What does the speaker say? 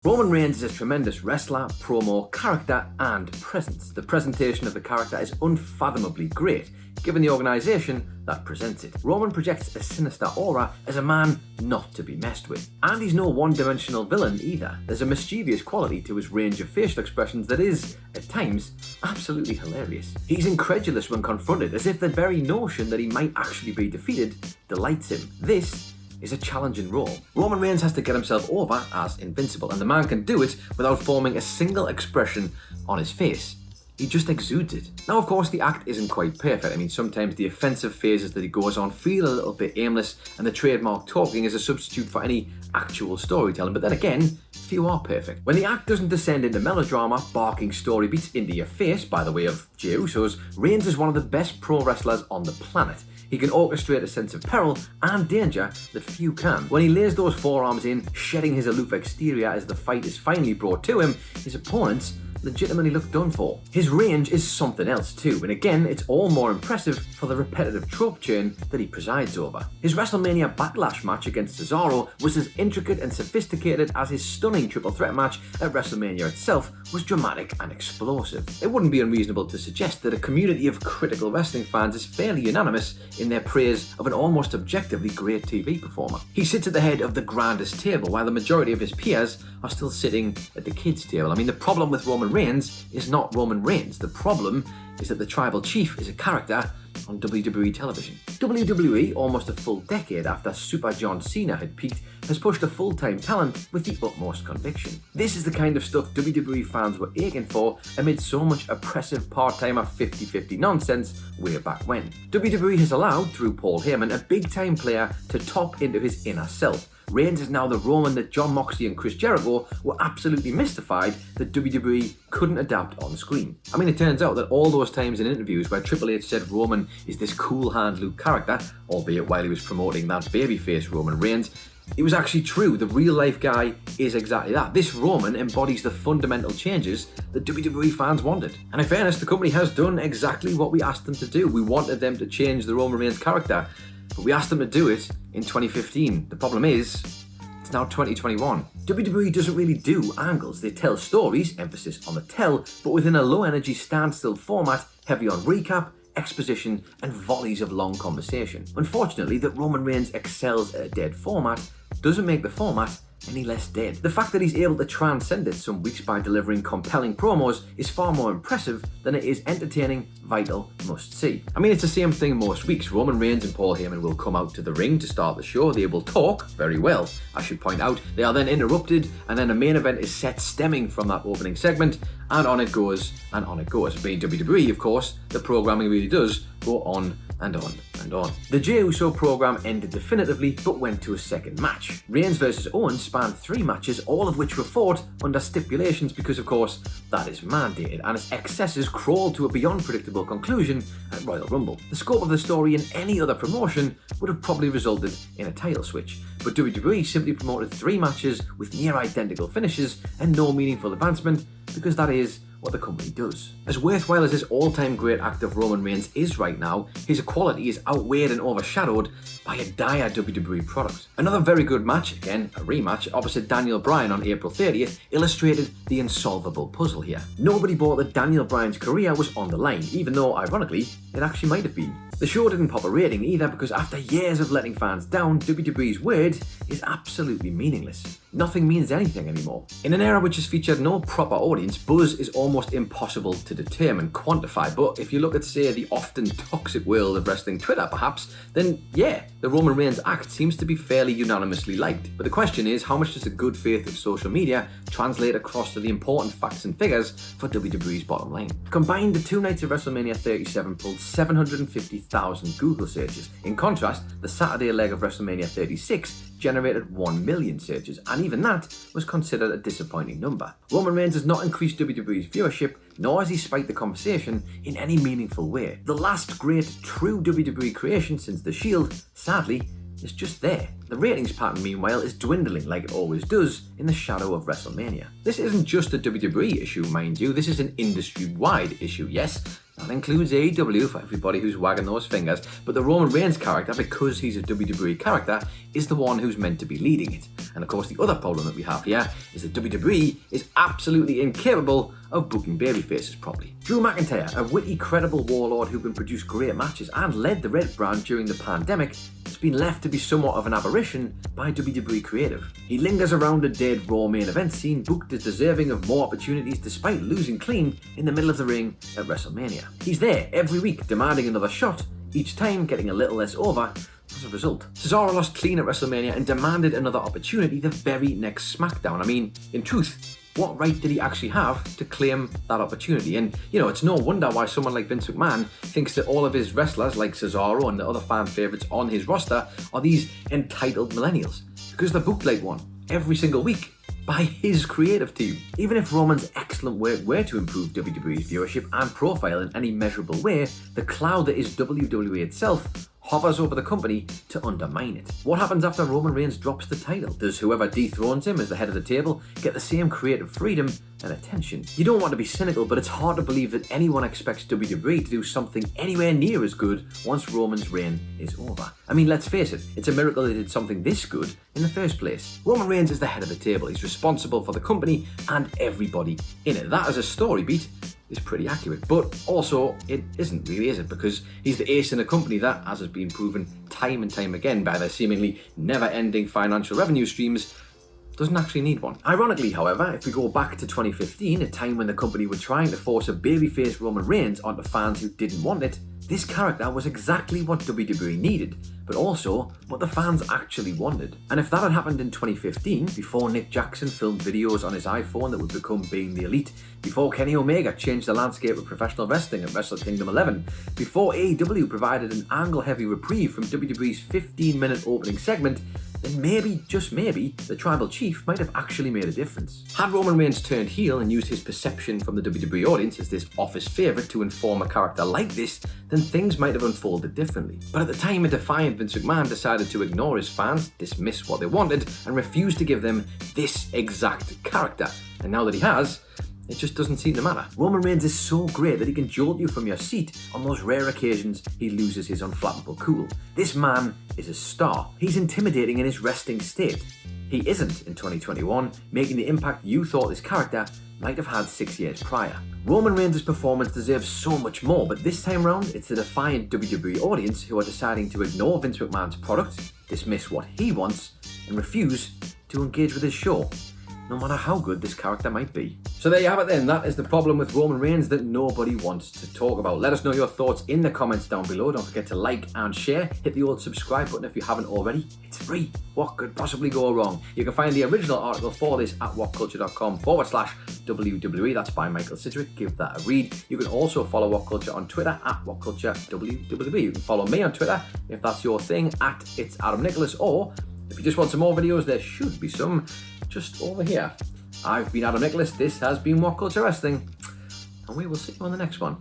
Roman Reigns is a tremendous wrestler, promo, character, and presence. The presentation of the character is unfathomably great, given the organisation that presents it. Roman projects a sinister aura as a man not to be messed with. And he's no one-dimensional villain either. There's a mischievous quality to his range of facial expressions that is, at times, absolutely hilarious. He's incredulous when confronted, as if the very notion that he might actually be defeated delights him. This is a challenging role. Roman Reigns has to get himself over as invincible, and the man can do it without forming a single expression on his face. He just exudes it. Now, of course, the act isn't quite perfect. I mean, sometimes the offensive phases that he goes on feel a little bit aimless, and the trademark talking is a substitute for any actual storytelling, but then again, few are perfect. When the act doesn't descend into melodrama, barking story beats into your face by the way of Jey Usos, Reigns is one of the best pro wrestlers on the planet. He can orchestrate a sense of peril and danger that few can. When he lays those forearms in, shedding his aloof exterior as the fight is finally brought to him, his opponents legitimately look done for. His range is something else too, and again, it's all more impressive for the repetitive trope churn that he presides over. His WrestleMania Backlash match against Cesaro was as intricate and sophisticated as his stunning triple threat match at WrestleMania itself was dramatic and explosive. It wouldn't be unreasonable to suggest that a community of critical wrestling fans is fairly unanimous in their praise of an almost objectively great TV performer. He sits at the head of the grandest table, while the majority of his peers are still sitting at the kids' table. I mean, the problem with Roman Reigns is not Roman Reigns. The problem is that the Tribal Chief is a character on WWE television. WWE, almost a full decade after Super John Cena had peaked, has pushed a full-time talent with the utmost conviction. This is the kind of stuff WWE fans were aching for amid so much oppressive part-timer 50-50 nonsense way back when. WWE has allowed, through Paul Heyman, a big-time player to top into his inner self. Reigns is now the Roman that Jon Moxley and Chris Jericho were absolutely mystified that WWE couldn't adapt on screen. I mean, it turns out that all those times in interviews where Triple H said Roman is this cool hand Luke character, albeit while he was promoting that babyface Roman Reigns, it was actually true. The real life guy is exactly that. This Roman embodies the fundamental changes that WWE fans wanted. And in fairness, the company has done exactly what we asked them to do. We wanted them to change the Roman Reigns character, but we asked them to do it in 2015. The problem is, it's now 2021. WWE doesn't really do angles. They tell stories, emphasis on the tell, but within a low-energy standstill format, heavy on recap, exposition, and volleys of long conversation. Unfortunately, that Roman Reigns excels at a dead format doesn't make the format any less dead. The fact that he's able to transcend it some weeks by delivering compelling promos is far more impressive than it is entertaining, vital, must-see. I mean, it's the same thing most weeks. Roman Reigns and Paul Heyman will come out to the ring to start the show. They will talk very well, I should point out. They are then interrupted, and then a main event is set stemming from that opening segment, and on it goes, and on it goes. Being WWE, of course, the programming really does go on and on and on. The Jey Uso program ended definitively, but went to a second match. Reigns versus Owens spanned 3 matches, all of which were fought under stipulations because, of course, that is mandated, and its excesses crawled to a beyond predictable conclusion at Royal Rumble. The scope of the story in any other promotion would have probably resulted in a title switch, but WWE simply promoted 3 matches with near identical finishes and no meaningful advancement, because that is what the company does. As worthwhile as this all-time great act of Roman Reigns is right now, his quality is outweighed and overshadowed by a dire WWE product. Another very good match, again a rematch, opposite Daniel Bryan on April 30th, illustrated the insolvable puzzle here. Nobody bought that Daniel Bryan's career was on the line, even though, ironically, it actually might have been. The show didn't pop a rating either because after years of letting fans down, WWE's word is absolutely meaningless. Nothing means anything anymore. In an era which has featured no proper audience, buzz is almost impossible to determine, quantify, but if you look at, say, the often toxic world of wrestling Twitter perhaps, then yeah, the Roman Reigns act seems to be fairly unanimously liked. But the question is, how much does the good faith of social media translate across to the important facts and figures for WWE's bottom line? Combined, the 2 nights of WrestleMania 37 pulled 750,000 Google searches. In contrast, the Saturday leg of WrestleMania 36 generated 1 million searches, and even that was considered a disappointing number. Roman Reigns has not increased WWE's viewership, nor has he spiked the conversation in any meaningful way. The last great true WWE creation since The Shield, sadly, is just there. The ratings pattern, meanwhile, is dwindling like it always does in the shadow of WrestleMania. This isn't just a WWE issue, mind you, this is an industry-wide issue, yes. That includes AEW for everybody who's wagging those fingers, but the Roman Reigns character, because he's a WWE character, is the one who's meant to be leading it. And of course the other problem that we have here is that WWE is absolutely incapable of booking babyfaces properly. Drew McIntyre, a witty, credible warlord who can produce great matches and led the Red brand during the pandemic, has been left to be somewhat of an aberration by WWE Creative. He lingers around a dead Raw main event scene, booked as deserving of more opportunities despite losing clean in the middle of the ring at WrestleMania. He's there every week demanding another shot, each time getting a little less over as a result. Cesaro lost clean at WrestleMania and demanded another opportunity the very next SmackDown. I mean, in truth, what right did he actually have to claim that opportunity? And, it's no wonder why someone like Vince McMahon thinks that all of his wrestlers, like Cesaro and the other fan favourites on his roster, are these entitled millennials. Because they're booked like one every single week by his creative team. Even if Roman's excellent work were to improve WWE's viewership and profile in any measurable way, the cloud that is WWE itself hovers over the company to undermine it. What happens after Roman Reigns drops the title? Does whoever dethrones him as the head of the table get the same creative freedom and attention? You don't want to be cynical, but it's hard to believe that anyone expects WWE to do something anywhere near as good once Roman's reign is over. I mean, let's face it, it's a miracle they did something this good in the first place. Roman Reigns is the head of the table. He's responsible for the company and everybody in it. That as a story beat is pretty accurate, but also it isn't really, is it? Because he's the ace in a company that, as has been proven time and time again by their seemingly never-ending financial revenue streams, doesn't actually need one. Ironically, however, if we go back to 2015, a time when the company were trying to force a babyface Roman Reigns onto fans who didn't want it, this character was exactly what WWE needed, but also what the fans actually wanted. And if that had happened in 2015, before Nick Jackson filmed videos on his iPhone that would become Being the Elite, before Kenny Omega changed the landscape of professional wrestling at Wrestle Kingdom 11, before AEW provided an angle-heavy reprieve from WWE's 15-minute opening segment, then maybe, just maybe, the Tribal Chief might have actually made a difference. Had Roman Reigns turned heel and used his perception from the WWE audience as this office favourite to inform a character like this, then things might have unfolded differently. But at the time, a defiant Vince McMahon decided to ignore his fans, dismiss what they wanted, and refuse to give them this exact character. And now that he has, it just doesn't seem to matter. Roman Reigns is so great that he can jolt you from your seat on those rare occasions he loses his unflappable cool. This man is a star. He's intimidating in his resting state. He isn't in 2021, making the impact you thought this character might have had 6 years prior. Roman Reigns' performance deserves so much more, but this time round, it's the defiant WWE audience who are deciding to ignore Vince McMahon's product, dismiss what he wants, and refuse to engage with his show, no matter how good this character might be. So there you have it then, that is the problem with Roman Reigns that nobody wants to talk about. Let us know your thoughts in the comments down below. Don't forget to like and share. Hit the old subscribe button if you haven't already. It's free. What could possibly go wrong? You can find the original article for this at whatculture.com/WWE. That's by Michael Sidgwick. Give that a read. You can also follow What Culture on Twitter at WhatCultureWWE. You can follow me on Twitter if that's your thing at It's Adam Nicholas, or if you just want some more videos, there should be some just over here. I've been Adam Nicholas, this has been What Culture Wrestling, and we will see you on the next one.